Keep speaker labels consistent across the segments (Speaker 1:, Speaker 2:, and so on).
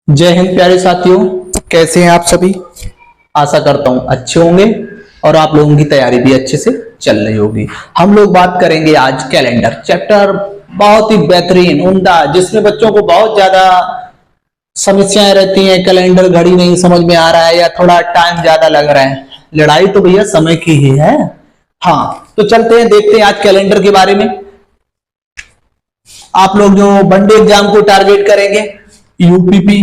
Speaker 1: जय हिंद प्यारे साथियों, कैसे हैं आप सभी। आशा करता हूं अच्छे होंगे और आप लोगों की तैयारी भी अच्छे से चल रही होगी। हम लोग बात करेंगे आज कैलेंडर चैप्टर, बहुत ही बेहतरीन उम्दा, जिसमें बच्चों को बहुत ज्यादा समस्याएं रहती हैं। कैलेंडर घड़ी नहीं समझ में आ रहा है या थोड़ा टाइम ज्यादा लग रहा है। लड़ाई तो भैया समय की ही है। हाँ, तो चलते हैं, देखते हैं आज कैलेंडर के बारे में। आप लोग जो वनडे एग्जाम को टारगेट करेंगे, UPP,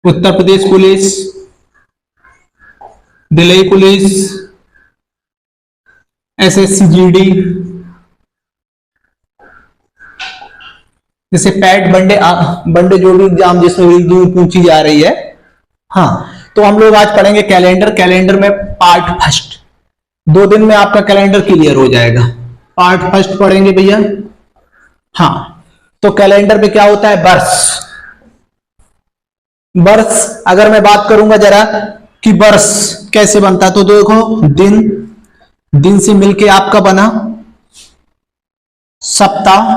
Speaker 1: Uttar Pradesh police, Delhi police, SSC GD, जैसे पैट वनडे जो भी एग्जाम जिसमें पूछी जा रही है। हाँ, तो हम लोग आज पढ़ेंगे कैलेंडर। कैलेंडर में पार्ट फर्स्ट, 2 दिन में आपका कैलेंडर क्लियर हो जाएगा। पार्ट फर्स्ट पढ़ेंगे भैया। हाँ, तो कैलेंडर में क्या होता है, वर्ष अगर मैं बात करूंगा जरा कि वर्ष कैसे बनता है, तो देखो दिन से मिलके आपका बना सप्ताह,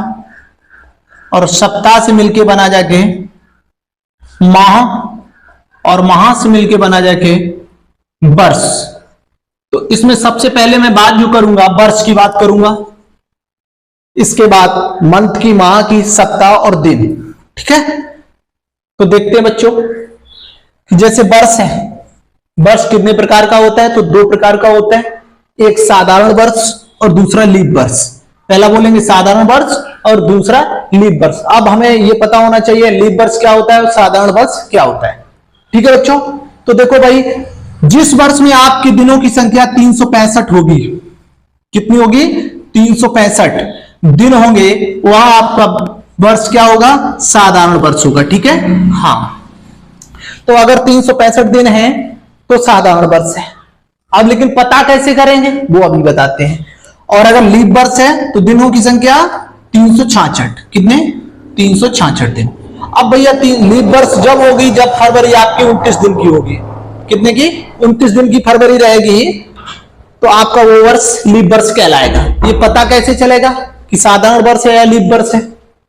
Speaker 1: और सप्ताह से मिलके बना जाके माह, और माह से मिलके बना जाके वर्ष। तो इसमें सबसे पहले मैं बात जो करूंगा वर्ष की बात करूंगा, इसके बाद मंथ की, माह की, सप्ताह और दिन। ठीक है, तो देखते हैं बच्चों, जैसे वर्ष है, वर्ष कितने प्रकार का होता है, तो 2 प्रकार का होता है, एक साधारण वर्ष और दूसरा लीप वर्ष। पहला बोलेंगे साधारण वर्ष और दूसरा लीप वर्ष। अब हमें यह पता होना चाहिए लीप वर्ष क्या होता है और साधारण वर्ष क्या होता है। ठीक है बच्चों, तो देखो भाई, जिस वर्ष में आपके दिनों की संख्या 365 होगी, कितनी होगी, 365 दिन होंगे, वहां आपका वर्ष क्या होगा, साधारण वर्ष होगा। ठीक है, हाँ, तो अगर 365 दिन है तो साधारण वर्ष है। अब लेकिन पता कैसे करेंगे वो अभी बताते हैं। और अगर लीप वर्ष है तो दिनों की संख्या 366, कितने, 366 दिन। अब भैया लीप वर्ष जब होगी जब फरवरी आपकी 29 दिन की होगी, कितने की, 29 दिन की फरवरी रहेगी, तो आपका वो वर्ष लीप वर्ष कहलाएगा। ये पता कैसे चलेगा कि साधारण वर्ष है या लीप वर्ष है,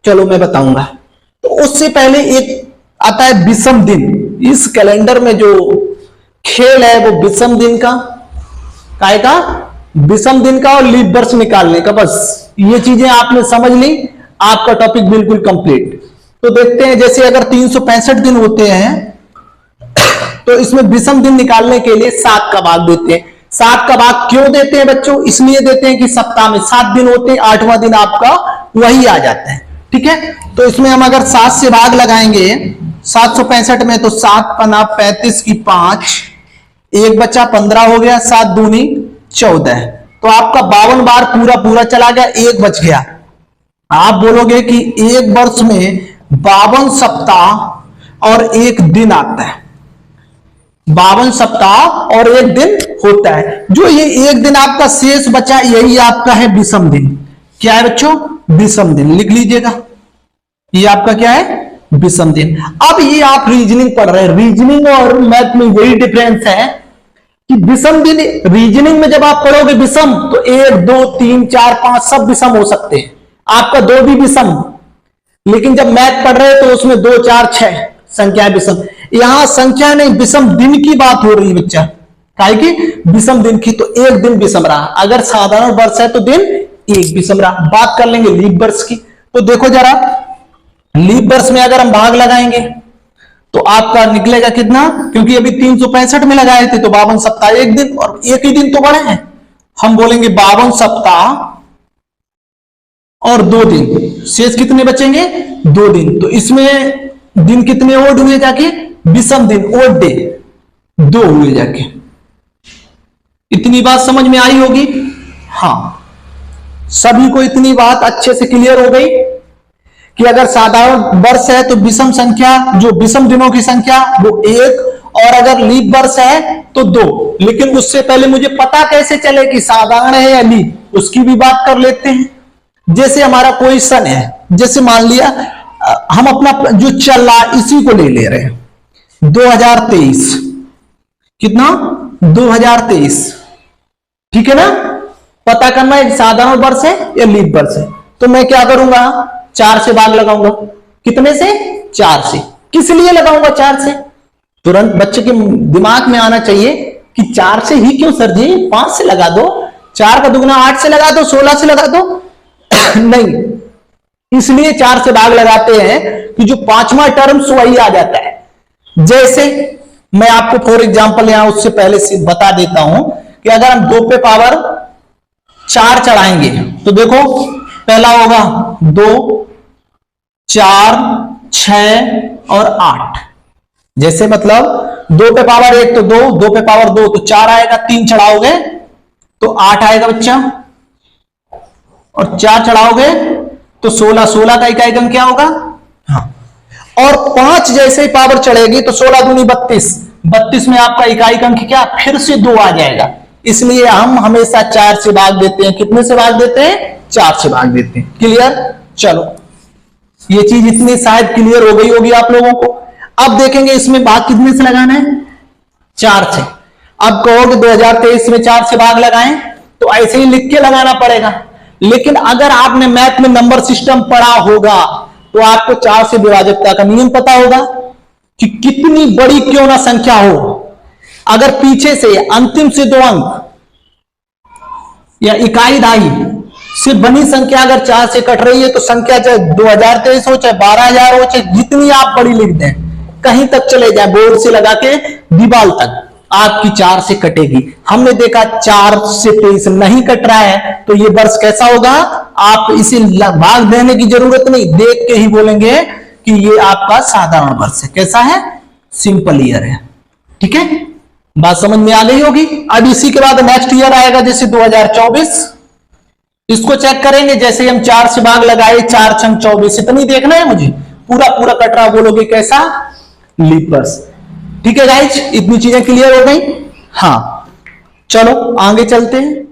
Speaker 1: चलो मैं बताऊंगा। तो उससे पहले एक आता है विषम दिन। इस कैलेंडर में जो खेल है वो विषम दिन का, काय का, विषम दिन का और लीप वर्ष निकालने का। बस ये चीजें आपने समझ ली, आपका टॉपिक बिल्कुल कंप्लीट। तो देखते हैं, जैसे अगर 365 दिन होते हैं तो इसमें विषम दिन निकालने के लिए 7 का भाग देते हैं। 7 का भाग क्यों देते हैं बच्चों, इसलिए देते हैं कि सप्ताह में 7 दिन होते हैं, 8वां दिन आपका वही आ जाता है। ठीक है, तो इसमें हम अगर 7 से भाग लगाएंगे 765 में, तो 7 पना 35 की 5, 1 बचा 15 हो गया, 7 दूनी 14, तो आपका 52 बार पूरा चला गया, 1 बच गया। आप बोलोगे कि एक वर्ष में 52 सप्ताह और 1 दिन आता है, 52 सप्ताह और 1 दिन होता है। जो ये 1 दिन आपका शेष बचा, यही आपका है विषम दिन। क्या है बच्चों, विषम दिन, लिख लीजिएगा, ये आपका क्या है, विषम दिन। अब ये आप रीजनिंग पढ़ रहे हैं, रीजनिंग और मैथ में यही डिफरेंस है कि विषम दिन, रीजनिंग में जब आप पढ़ोगे विषम, तो 1 2 3 4 5 सब विषम हो सकते हैं, आपका 2 भी विषम। लेकिन जब मैथ पढ़ रहे हैं तो उसमें 2 4 6 संख्या विषम। यहां संख्या नहीं, विषम दिन की बात हो रही है बच्चा, काहे की, विषम दिन की। तो 1 दिन विषम रहा, अगर साधारण वर्ष है तो दिन 1 विषम रहा। बात कर लेंगे लीप वर्ष की। तो देखो जरा, लीप वर्ष में अगर हम भाग लगाएंगे तो आपका निकलेगा कितना, क्योंकि अभी 365 में लगाए थे, तो 52 सप्ताह 1 दिन, और 1 ही दिन तो बढ़े हैं। हम बोलेंगे 52 सप्ताह और 2 दिन, शेष कितने बचेंगे, 2 दिन। तो इसमें दिन कितने ओड हुए जाके, विषम दिन, ओड डे 2 हुए जाके। इतनी बात समझ में आई होगी। हाँ, सभी को इतनी बात अच्छे से क्लियर हो गई कि अगर साधारण वर्ष है तो विषम संख्या, जो विषम दिनों की संख्या वो 1, और अगर लीप वर्ष है तो 2। लेकिन उससे पहले मुझे पता कैसे चले कि साधारण है या लीप, उसकी भी बात कर लेते हैं। जैसे हमारा कोई सन है, जैसे मान लिया हम अपना जो चल रहा इसी को ले ले रहे हैं, 2023, कितना, 2023। ठीक है ना, पता करना है साधारण वर्ष है या लीप वर्ष है। तो मैं क्या करूंगा, 4 से भाग लगाऊंगा, कितने से, 4 से। किस लिए लगाऊंगा 4 से? तुरंत बच्चे के दिमाग में आना चाहिए कि 4 से ही क्यों सर जी, 5 से लगा दो, 4 का दुगना 8 से लगा दो, 16 से लगा दो। नहीं, इसलिए 4 से भाग लगाते हैं कि जो 5वां टर्म्स वही आ जाता है। जैसे मैं आपको फॉर एग्जांपल यहां उससे पहले से बता देता हूं कि अगर हम 2 पे पावर 4 चढ़ाएंगे तो देखो पहला होगा 2, 4, 6 और 8। जैसे मतलब 2 पे पावर 1 तो 2, 2 पे पावर 2 तो 4 आएगा, 3 चढ़ाओगे तो 8 आएगा बच्चा, और 4 चढ़ाओगे तो 16, 16 का इकाई अंक क्या होगा? हाँ, और 5 जैसे ही पावर चढ़ेगी तो 16 दूनी 32, 32 में आपका इकाई अंक क्या? फिर से 2 आ जाएगा। इसलिए हम हमेशा 4 से भाग देते हैं। कितने से भाग देते हैं? 4 से भाग देते हैं। क्लियर? चलो, ये चीज इतनी शायद क्लियर हो गई होगी आप लोगों को। अब देखेंगे इसमें भाग कितने से लगाना है? 4 से। अब कहोगे 2023 में 4 से भाग लगाएं, तो ऐसे ही लिख के लगाना पड़ेगा। लेकिन अगर आपने मैथ में नंबर सिस्टम पढ़ा होगा तो आपको 4 से विभाजकता का नियम पता होगा कि कितनी बड़ी क्यों ना संख्या हो, अगर पीछे से अंतिम से 2 अंक या इकाई दहाई से बनी संख्या अगर 4 से कट रही है तो संख्या चाहे 2023 हो, चाहे 12,000 हो, चाहे जितनी आप बड़ी लिख दें, कहीं तक चले जाए, बोर्ड से लगा के दीवार तक, आपकी 4 से कटेगी। हमने देखा 4 से 23 नहीं कट रहा है, तो ये वर्ष कैसा होगा? आप इसे भाग देने की जरूरत नहीं, देख के ही बोलेंगे कि ये आपका साधारण वर्ष है। कैसा है? सिंपल ईयर है। ठीक है, बात समझ में आ गई होगी। अब इसी के बाद नेक्स्ट ईयर आएगा, जैसे 2024, इसको चेक करेंगे। जैसे हम 4 से भाग लगाए, 4 छंग 24, इतनी देखना है मुझे, पूरा पूरा कट रहा, बोलोगे कैसा? लीप वर्ष। ठीक है गाइज, इतनी चीजें क्लियर हो गई। हाँ, चलो आगे चलते हैं।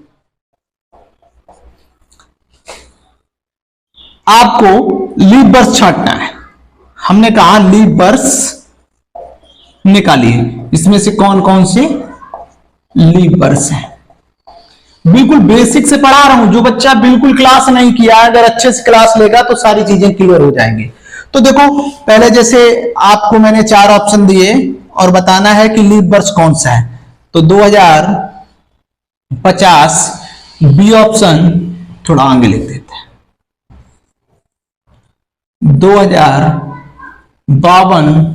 Speaker 1: आपको लीप वर्ष छांटना है। हमने कहा लीप वर्ष निकालिए, इसमें से कौन कौन से लीप वर्ष है। बिल्कुल बेसिक से पढ़ा रहा हूं, जो बच्चा बिल्कुल क्लास नहीं किया, अगर अच्छे से क्लास लेगा तो सारी चीजें क्लियर हो जाएंगी। तो देखो, पहले जैसे आपको मैंने 4 ऑप्शन दिए और बताना है कि लीप वर्ष कौन सा है। तो 2050 बी ऑप्शन, थोड़ा आगे लिख देते हैं, 2052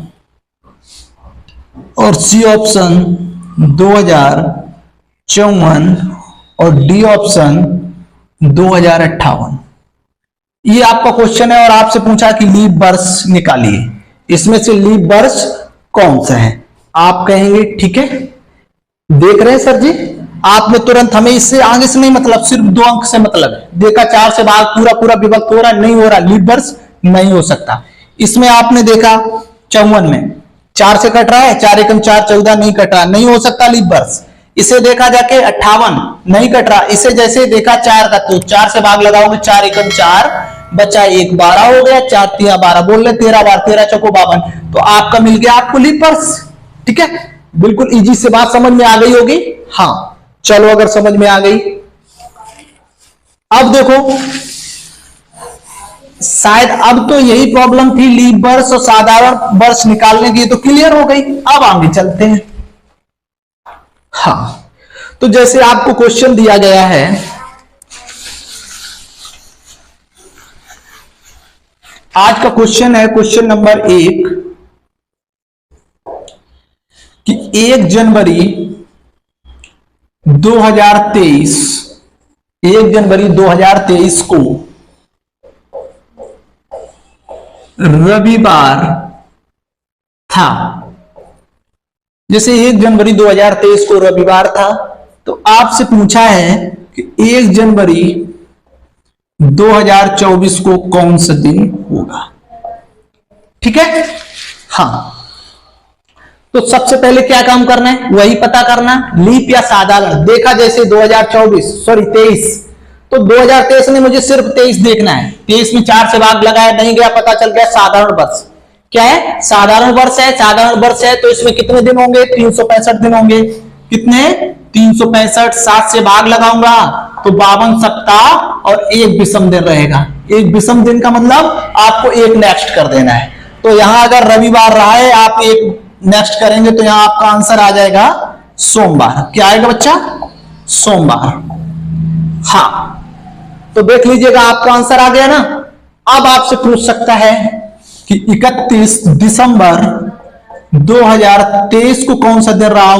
Speaker 1: और सी ऑप्शन 2054 और डी ऑप्शन 2058। ये आपका क्वेश्चन है और आपसे पूछा कि लीप वर्ष निकालिए, इसमें से लीप वर्ष कौन सा है। आप कहेंगे ठीक है, देख रहे हैं सर जी, आपने तुरंत, हमें इससे आगे से नहीं मतलब, सिर्फ 2 अंक से मतलब है। देखा 4 से भाग पूरा पूरा विभक्त हो रहा, नहीं हो रहा, लीप वर्ष नहीं हो सकता। इसमें आपने देखा 54 में 4 से कट रहा है, 4 एकम 4 14, नहीं कट रहा, नहीं हो सकता लीप वर्ष। इसे देखा जाके 58 नहीं कट रहा, इसे जैसे देखा 4 का, तो 4 से भाग लगाओगे, 4 एकम 4 बचा 1, 12 हो गया, 4 3 12, बोल रहे 13 बार, 13 चौको 52, तो आपका मिल गया आपको लीप वर्ष। ठीक है, बिल्कुल इजी से बात समझ में आ गई होगी। हाँ, चलो अगर समझ में आ गई, अब देखो, शायद अब तो यही प्रॉब्लम थी, लीप वर्ष और साधारण वर्ष निकालने की, तो क्लियर हो गई। अब आगे चलते हैं। हाँ, तो जैसे आपको क्वेश्चन दिया गया है, आज का क्वेश्चन है क्वेश्चन नंबर 1 कि 1 जनवरी 2023 को रविवार था। जैसे 1 जनवरी 2023 को रविवार था, तो आपसे पूछा है कि 1 जनवरी 2024 को कौन सा दिन होगा। ठीक है, हाँ, तो सबसे पहले क्या काम करना है, वही पता करना, लीप या साधारण। देखा जैसे 23, तो 2023 ने मुझे सिर्फ 23 देखना है, 23 में 4 से भाग लगाया, नहीं गया, पता चल गया साधारण वर्ष। क्या है? साधारण वर्ष है। साधारण वर्ष है तो इसमें कितने दिन होंगे? 365 दिन होंगे। कितने? 365। 7 से भाग लगाऊंगा तो 52 सप्ताह और 1 विषम दिन रहेगा। 1 विषम दिन का मतलब आपको 1 नेक्स्ट कर देना है। तो तो यहां अगर रविवार रहा है, आप एक नेक्स्ट करेंगे तो यहां आपका आंसर आ जाएगा सोमवार। क्या आएगा बच्चा? सोमवार। हाँ, तो देख लीजिएगा आपका आंसर आ गया ना। अब आपसे पूछ सकता है कि 31 दिसंबर 2023 को कौन सा दिन रहा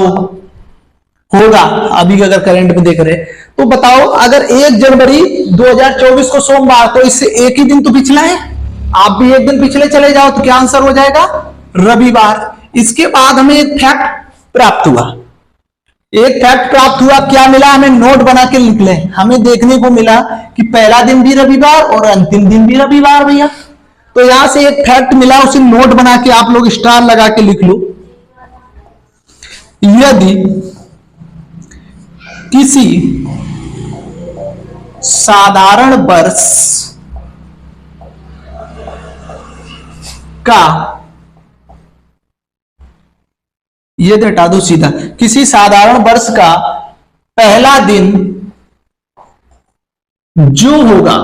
Speaker 1: होगा। अभी अगर करंट में देख रहे तो बताओ, अगर 1 जनवरी 2024 को सोमवार, तो इससे एक ही दिन तो पिछला है, आप भी एक दिन पिछले चले जाओ तो क्या आंसर हो जाएगा? रविवार। इसके बाद हमें एक फैक्ट प्राप्त हुआ। क्या मिला हमें? नोट बना के लिख ले। हमें देखने को मिला कि पहला दिन भी रविवार और अंतिम दिन भी रविवार भैया। तो यहां से एक फैक्ट मिला, उसे नोट बना के आप लोग स्टार लगा के लिख लो। यदि किसी साधारण वर्ष का, ये हटा दो सीधा, किसी साधारण वर्ष का पहला दिन जो होगा,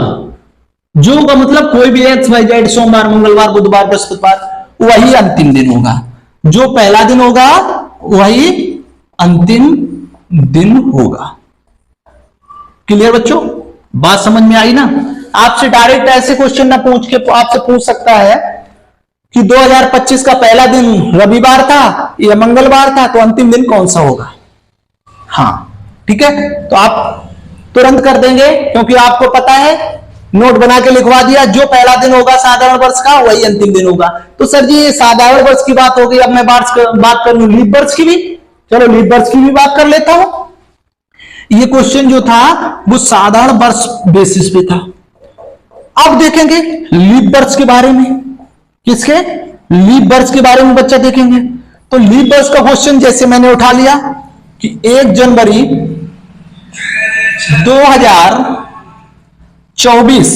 Speaker 1: मतलब कोई भी एक्स वाई जेड, सोमवार, मंगलवार, बुधवार, बृहस्पतिवार, वही अंतिम दिन होगा। जो पहला दिन होगा वही अंतिम दिन होगा। क्लियर बच्चों? बात समझ में आई ना? आपसे डायरेक्ट ऐसे क्वेश्चन ना पूछ के आपसे पूछ सकता है कि 2025 का पहला दिन रविवार था या मंगलवार था, तो अंतिम दिन कौन सा होगा। हाँ ठीक है, तो आप तुरंत कर देंगे क्योंकि आपको पता है, नोट बना के लिखवा दिया, जो पहला दिन होगा साधारण वर्ष का वही अंतिम दिन होगा। तो सर जी ये साधारण वर्ष की बात हो गई, अब मैं बात कर लूं लीप वर्ष की भी। चलो लीप वर्ष की भी बात कर लेता हूं। ये क्वेश्चन जो था वो साधारण वर्ष बेसिस पे था। अब देखेंगे लीप वर्ष के बारे में। किसके? लीप वर्ष के बारे में बच्चा देखेंगे। तो लीप वर्ष का क्वेश्चन जैसे मैंने उठा लिया कि 1 जनवरी 2024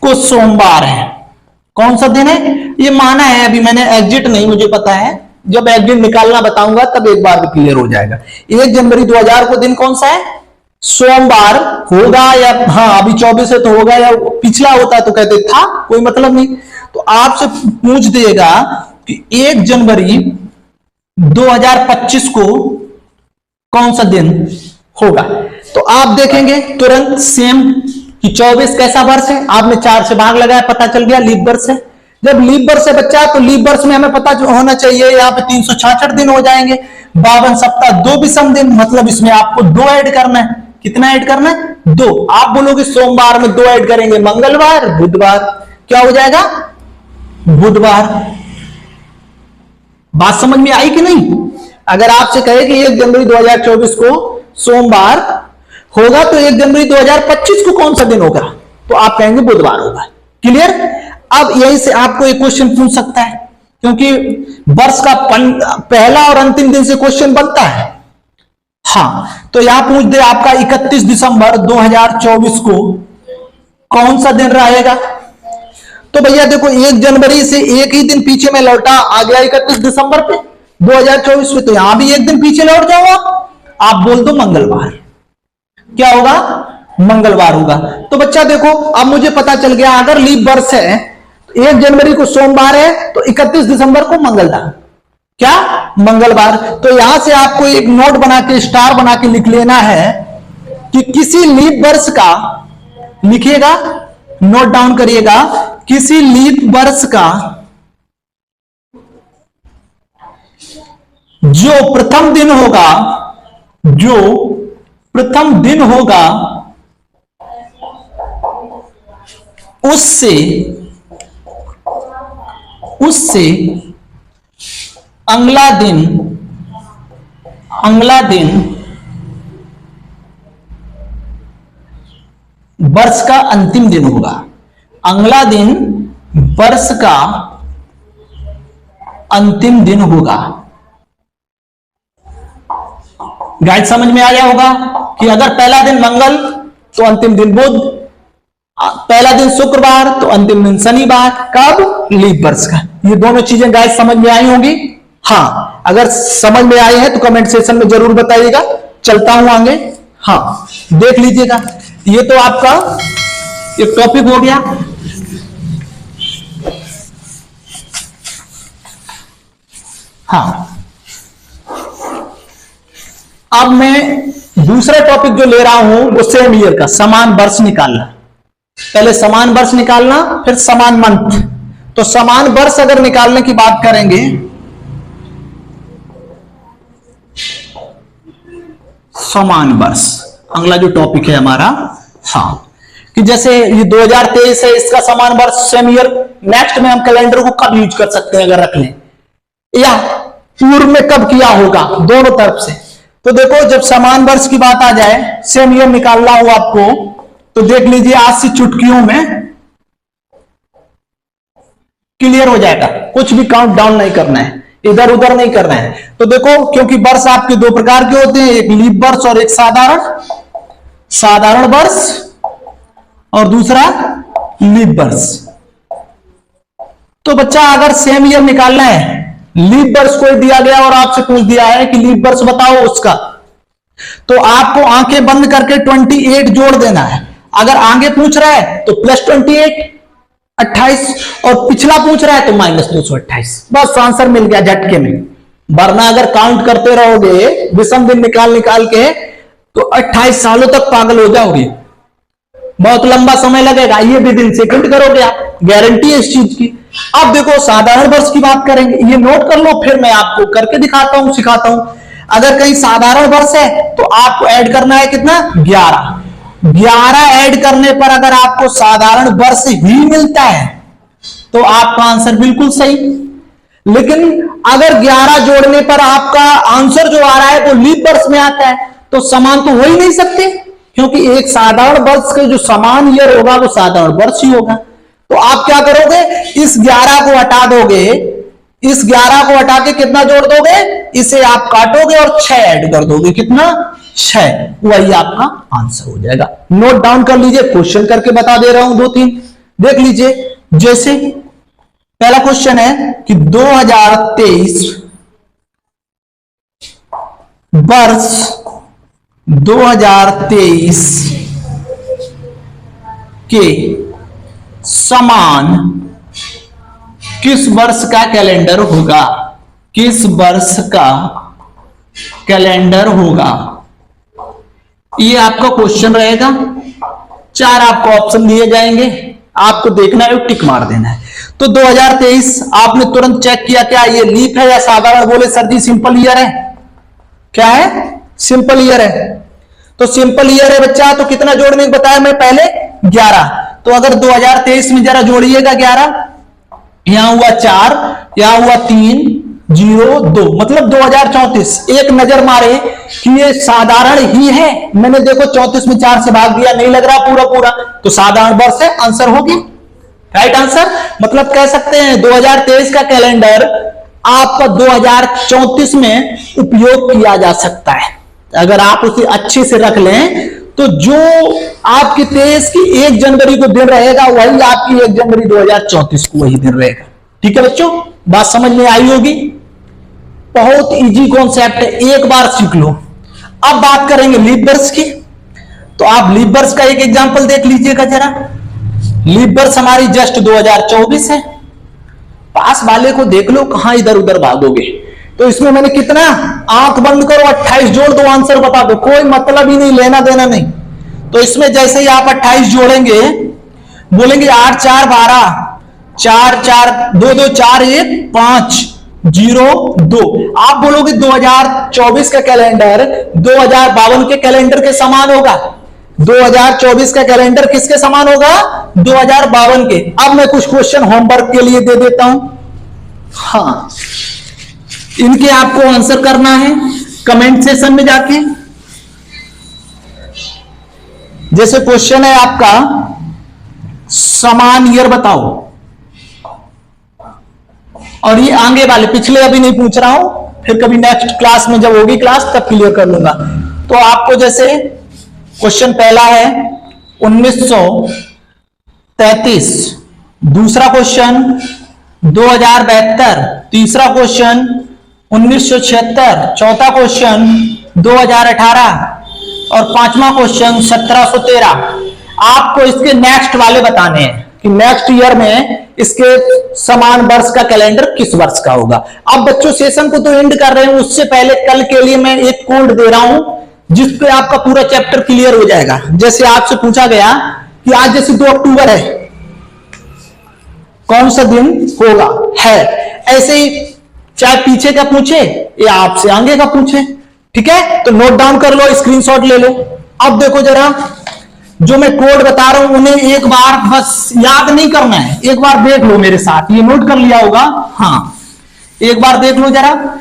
Speaker 1: को सोमवार है। कौन सा दिन है ये माना है, अभी मैंने एग्जिट नहीं मुझे पता है, जब एग्जिट निकालना बताऊंगा तब एक बार भी क्लियर हो जाएगा। 1 जनवरी 2000 को दिन कौन सा है? सोमवार होगा या, हाँ अभी 24 है तो होगा, या पिछला होता तो कहते था कोई मतलब नहीं। तो आपसे पूछ देगा कि 1 जनवरी 2025 को कौन सा दिन होगा। तो आप देखेंगे तुरंत सेम कि 24 कैसा वर्ष है, आपने 4 से भाग लगाया, पता चल गया लीप वर्ष है। जब लीप वर्ष है बच्चा, तो लीप वर्ष में हमें पता होना चाहिए यहाँ पे 366 दिन हो जाएंगे, 52 सप्ताह, 2 विषम दिन, मतलब इसमें आपको 2 ऐड करना है। कितना ऐड करना है? 2। आप बोलोगे सोमवार में 2 ऐड करेंगे, मंगलवार, बुधवार, क्या हो जाएगा? बुधवार। बात समझ में आई कि नहीं? अगर आपसे कहे कि 1 जनवरी 2024 को सोमवार होगा तो 1 जनवरी 2025 को कौन सा दिन होगा, तो आप कहेंगे बुधवार होगा। क्लियर? अब यहीं से आपको एक क्वेश्चन पूछ सकता है, क्योंकि वर्ष का पहला और अंतिम दिन से क्वेश्चन बनता है। हाँ, तो यहां पूछ दे आपका 31 दिसंबर 2024 को कौन सा दिन रहेगा। तो भैया देखो 1 जनवरी से एक ही दिन पीछे में लौटा, आ गया 31 दिसंबर पे 2024 में, तो यहां भी एक दिन पीछे लौट जाओ आप बोल दो मंगलवार। क्या होगा? मंगलवार होगा। तो बच्चा देखो अब मुझे पता चल गया, अगर लीप वर्ष है तो 1 जनवरी को सोमवार है तो 31 दिसंबर को मंगलवार, क्या? मंगलवार। तो यहां से आपको एक नोट बना के स्टार बना के लिख लेना है कि किसी लीप वर्ष का, लिखिएगा नोट डाउन करिएगा, किसी लीप वर्ष का जो प्रथम दिन होगा, जो प्रथम दिन होगा उससे अगला दिन वर्ष का अंतिम दिन होगा। अगला दिन वर्ष का अंतिम दिन होगा। गाइड समझ में आ गया होगा कि अगर पहला दिन मंगल तो अंतिम दिन बुध, पहला दिन शुक्रवार तो अंतिम दिन शनिवार, कब? लीप वर्ष का। ये दोनों चीजें गाइड समझ में आई होंगी। हाँ, अगर समझ में आई है तो कमेंट सेक्शन में जरूर बताइएगा। चलता हूं आगे। हाँ देख लीजिएगा, ये तो आपका एक टॉपिक हो गया। हाँ, अब मैं दूसरा टॉपिक जो ले रहा हूं वो सेम ईयर का समान वर्ष निकालना। पहले समान वर्ष निकालना, फिर समान मंथ। तो समान वर्ष अगर निकालने की बात करेंगे, समान वर्ष अगला जो टॉपिक है हमारा, हाँ, कि जैसे ये 2023 है, इसका समान वर्ष सेम ईयर। नेक्स्ट में हम कैलेंडर को कब यूज कर सकते हैं अगर रख लें, या पूर्व में कब किया होगा, दोनों तरफ से। तो देखो, जब समान वर्ष की बात आ जाए, सेम ईयर निकालना हो आपको, तो देख लीजिए आज से चुटकियों में क्लियर हो जाएगा। कुछ भी काउंट डाउन नहीं करना है, इधर उधर नहीं करना है। तो देखो, क्योंकि वर्ष आपके दो प्रकार के होते हैं, एक लीप वर्ष और एक साधारण वर्ष, और दूसरा लीप वर्ष। तो बच्चा अगर सेम ईयर निकालना है, लीप वर्ष कोई दिया गया और आपसे पूछ दिया है कि लीप वर्ष बताओ उसका, तो आपको आंखें बंद करके 28 जोड़ देना है। अगर आगे पूछ रहा है तो प्लस 28 28, और पिछला पूछ रहा है तो माइनस 228। बस आंसर मिल गया झटके में। वरना अगर काउंट करते रहोगे विषम दिन निकाल के तो 28 सालों तक पागल हो जाओगे, बहुत लंबा समय लगेगा। ये विद इन सेकंड करोगे आप, गारंटी है इस चीज की। अब देखो, साधारण वर्ष की बात करेंगे, ये नोट कर लो, फिर मैं आपको करके दिखाता हूं, सिखाता हूं। अगर कहीं साधारण वर्ष है तो आपको ऐड करना है कितना, 11 ऐड करने पर अगर आपको साधारण वर्ष ही मिलता है तो आपका आंसर बिल्कुल सही। लेकिन अगर 11 जोड़ने पर आपका आंसर जो आ रहा है वो लीप वर्ष में आता है, तो समान तो हो ही नहीं सकते, क्योंकि एक साधारण वर्ष के जो समान ईयर होगा वो साधारण वर्ष ही होगा। तो आप क्या करोगे, इस 11 को हटा दोगे, इस 11 को हटा के कितना जोड़ दोगे, इसे आप काटोगे और 6 ऐड कर दोगे, कितना, 6, वही आपका आंसर हो जाएगा। नोट डाउन कर लीजिए, क्वेश्चन करके बता दे रहा हूं 2-3, देख लीजिए। जैसे पहला क्वेश्चन है कि 2023 वर्ष 2023 के समान किस वर्ष का कैलेंडर होगा, किस वर्ष का कैलेंडर होगा, ये आपका क्वेश्चन रहेगा। 4 आपको ऑप्शन दिए जाएंगे, आपको देखना है, टिक मार देना है। तो 2023 आपने तुरंत चेक किया, क्या ये लीप है या साधारण, बोले सर जी सिंपल ईयर है। क्या है, सिंपल ईयर है। तो सिंपल ईयर है बच्चा, तो कितना जोड़ने को बताया मैं पहले, 11। तो अगर 2023 में जरा जोड़िएगा 11, यहां हुआ 4, यहां हुआ 3, 0, 2, मतलब 2034। एक नजर मारे कि ये साधारण ही है, मैंने देखो 34 में 4 से भाग दिया, नहीं लग रहा पूरा, तो साधारण वर्ष है, आंसर हो गया, राइट आंसर। मतलब कह सकते हैं 2023 का कैलेंडर आपका 2034 में उपयोग किया जा सकता है। अगर आप उसे अच्छे से रख लें तो जो आपकी 23 की 1 जनवरी को दिन रहेगा वही आपकी 1 जनवरी 2034 को वही दिन रहेगा। ठीक है बच्चों, बात समझ में आई होगी। बहुत इजी कॉन्सेप्ट है, एक बार सीख लो। अब बात करेंगे लीप वर्ष की, तो आप लीप वर्ष का एक एग्जांपल देख लीजिएगा जरा। लीप वर्ष हमारी जस्ट 2024 है। पास वाले को देख लो, कहां इधर उधर भागोगे। तो इसमें मैंने कितना, आंख बंद करो 28 जोड़ दो, आंसर बता दो, कोई मतलब ही नहीं, लेना देना नहीं। तो इसमें जैसे ही आप 28 जोड़ेंगे, बोलेंगे 8 4 12, 4 4 2 2 4 1 5 0 2। आप बोलोगे 2024 का कैलेंडर 2052 के कैलेंडर के समान होगा। 2024 का कैलेंडर किसके समान होगा, 2052 के। अब मैं कुछ क्वेश्चन होमवर्क के लिए दे देता हूं, हाँ, इनके आपको आंसर करना है कमेंट सेशन में जाके। जैसे क्वेश्चन है आपका, समान ईयर बताओ, और ये आगे वाले, पिछले अभी नहीं पूछ रहा हूं, फिर कभी नेक्स्ट क्लास में जब होगी क्लास तब क्लियर कर लूंगा। तो आपको जैसे क्वेश्चन पहला है 1933, दूसरा क्वेश्चन 2072, तीसरा क्वेश्चन 1976, चौथा क्वेश्चन 2018 और 5वां क्वेश्चन 1713। आपको इसके नेक्स्ट वाले बताने हैं। कि नेक्स्ट ईयर में इसके समान वर्ष का कैलेंडर किस वर्ष का होगा। अब बच्चों सेशन को तो एंड कर रहे हैं, उससे पहले कल के लिए मैं एक कोड दे रहा हूं जिसपे आपका पूरा चैप्टर क्लियर हो जाएगा। जैसे आपसे पूछा गया कि आज जैसे 2 अक्टूबर है, कौन सा दिन होगा है, ऐसे ही चाहे पीछे का पूछे या आपसे आगे का पूछे, ठीक है, तो नोट डाउन कर लो, स्क्रीनशॉट ले लो। अब देखो जरा, जो मैं कोड बता रहा हूं उन्हें एक बार बस याद नहीं करना है, एक बार देख लो मेरे साथ, ये नोट कर लिया होगा, हाँ एक बार देख लो जरा।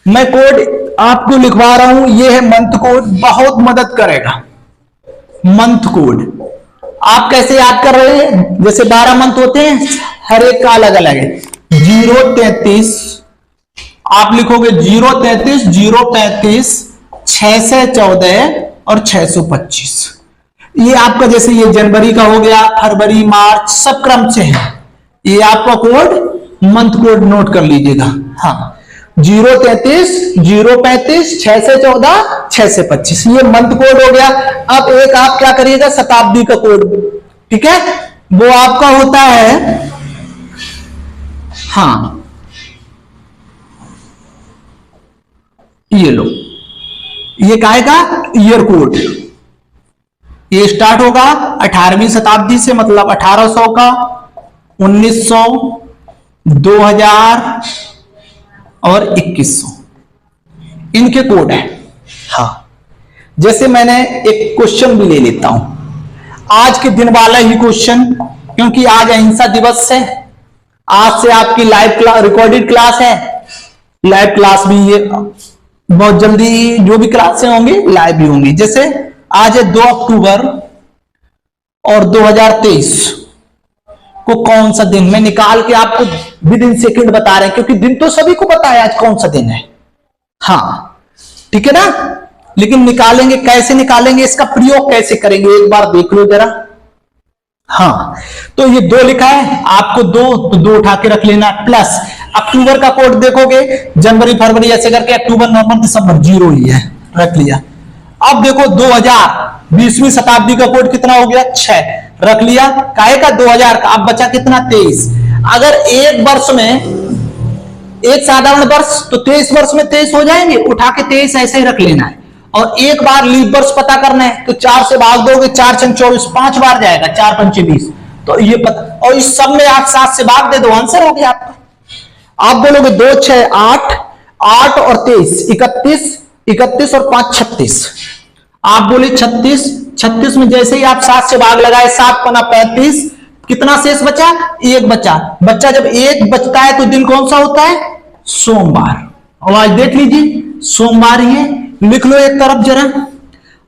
Speaker 1: मैं कोड आपको लिखवा रहा हूं, ये है मंथ कोड, बहुत मदद करेगा मंथ कोड। आप कैसे याद कर रहे हैं, जैसे 12 मंथ होते हैं, हर एक का अलग अलग है। 033 आप लिखोगे 033, 035, 614 और 625। ये आपका जैसे ये जनवरी का हो गया, फरवरी, मार्च, सब क्रम से है। ये आपका कोड मंथ कोड नोट कर लीजिएगा, हाँ 033, 035, 614, 625, ये मंथ कोड हो गया। अब एक आप क्या करिएगा, शताब्दी का कोड, ठीक है, वो आपका होता है, हाँ ये लो, ये काहे का ईयर कोड, ये स्टार्ट होगा 18वीं शताब्दी से, मतलब 1800 का, 1900, 2000 और 2100, इनके कोड है। हाँ जैसे मैंने एक क्वेश्चन भी ले लेता हूं, आज के दिन वाला ही क्वेश्चन, क्योंकि आज अहिंसा दिवस है, आज से आपकी लाइव क्लास, रिकॉर्डेड क्लास है, लाइव क्लास भी ये बहुत जल्दी, जो भी क्लासें होंगी लाइव भी होंगी। जैसे आज है 2 अक्टूबर और 2023 को कौन सा दिन, मैं निकाल के आपको विद इन सेकंड बता रहे हैं, क्योंकि दिन तो सभी को पता है आज कौन सा दिन है, हाँ ठीक है ना, लेकिन निकालेंगे कैसे, निकालेंगे इसका प्रयोग कैसे करेंगे, एक बार देख लो जरा। हाँ तो ये 2 लिखा है, आपको 2 तो 2 उठा के रख लेना, प्लस अक्टूबर का कोड देखोगे, जनवरी फरवरी ऐसे करके, अक्टूबर नवंबर दिसंबर 0 ही है, रख लिया। अब देखो 2020वीं शताब्दी का कोड कितना हो गया, 6, रख लिया, काहे का 2000 का, अब बचा कितना 23। अगर एक वर्ष में, एक साधारण वर्ष तो 23 वर्ष में 23 हो जाएंगे, उठा के 23 ऐसे ही रख लेना है। और एक बार लीप वर्ष पता करना है तो 4 से भाग दोगे, 4 × 24, 5 बार जाएगा, 4 × 5 = 20, तो ये पता, और इस सब में आप 7 से भाग दे दो, आंसर हो गया आपका। आप बोलोगे 2 × 6 = 8, 8 और 23 31, 31 और 5 = 36, आप बोले 36, 36 में जैसे ही आप 7 से भाग लगाए, 7 × 5 = 35, कितना शेष बचा, 1 बचा। बच्चा जब 1 बचता है तो दिन कौन सा होता है, सोमवार। और आज देख लीजिए सोमवार ही है, लिख लो एक तरफ जरा।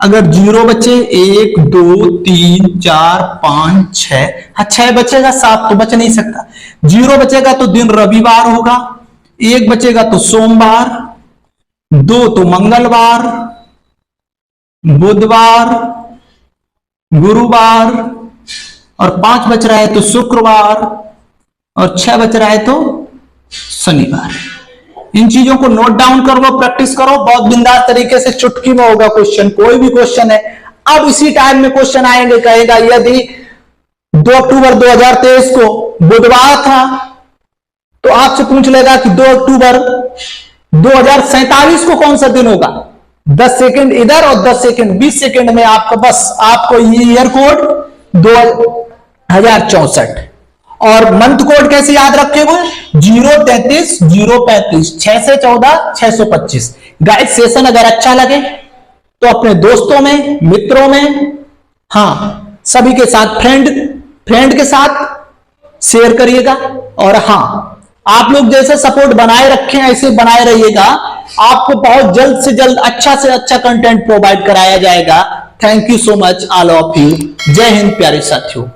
Speaker 1: अगर 0 बचे, 1 2 3 4 5 6, हाँ 6 बचेगा, 7 तो बच नहीं सकता। 0 बचेगा तो दिन रविवार होगा, 1 बचेगा तो सोमवार, 2 तो मंगलवार, बुधवार, गुरुवार, और 5 बच रहा है तो शुक्रवार, और 6 बच रहा है तो शनिवार। इन चीजों को नोट डाउन कर लो, प्रैक्टिस करो, बहुत बिंदास तरीके से, चुटकी में होगा क्वेश्चन, कोई भी क्वेश्चन है। अब इसी टाइम में क्वेश्चन आएंगे, कहेगा यदि 2 अक्टूबर 2023 को बुधवार था, तो आपसे पूछ लेगा कि 2 अक्टूबर 2047 को कौन सा दिन होगा। 10 सेकंड इधर और 10 सेकंड, 20 सेकंड में आपका बस, आपको ये ईयर कोड 2064 और मंथ कोड कैसे याद रखेंगे, 033, 035, 6 से 14, 625। गाइस सेशन अगर अच्छा लगे तो अपने दोस्तों में, मित्रों में, हाँ सभी के साथ, फ्रेंड के साथ शेयर करिएगा। और हाँ आप लोग जैसे सपोर्ट बनाए रखें ऐसे बनाए रहिएगा, आपको बहुत जल्द से जल्द अच्छा से अच्छा कंटेंट प्रोवाइड कराया जाएगा। Thank you so much all of you. जय हिंद प्यारे साथियों।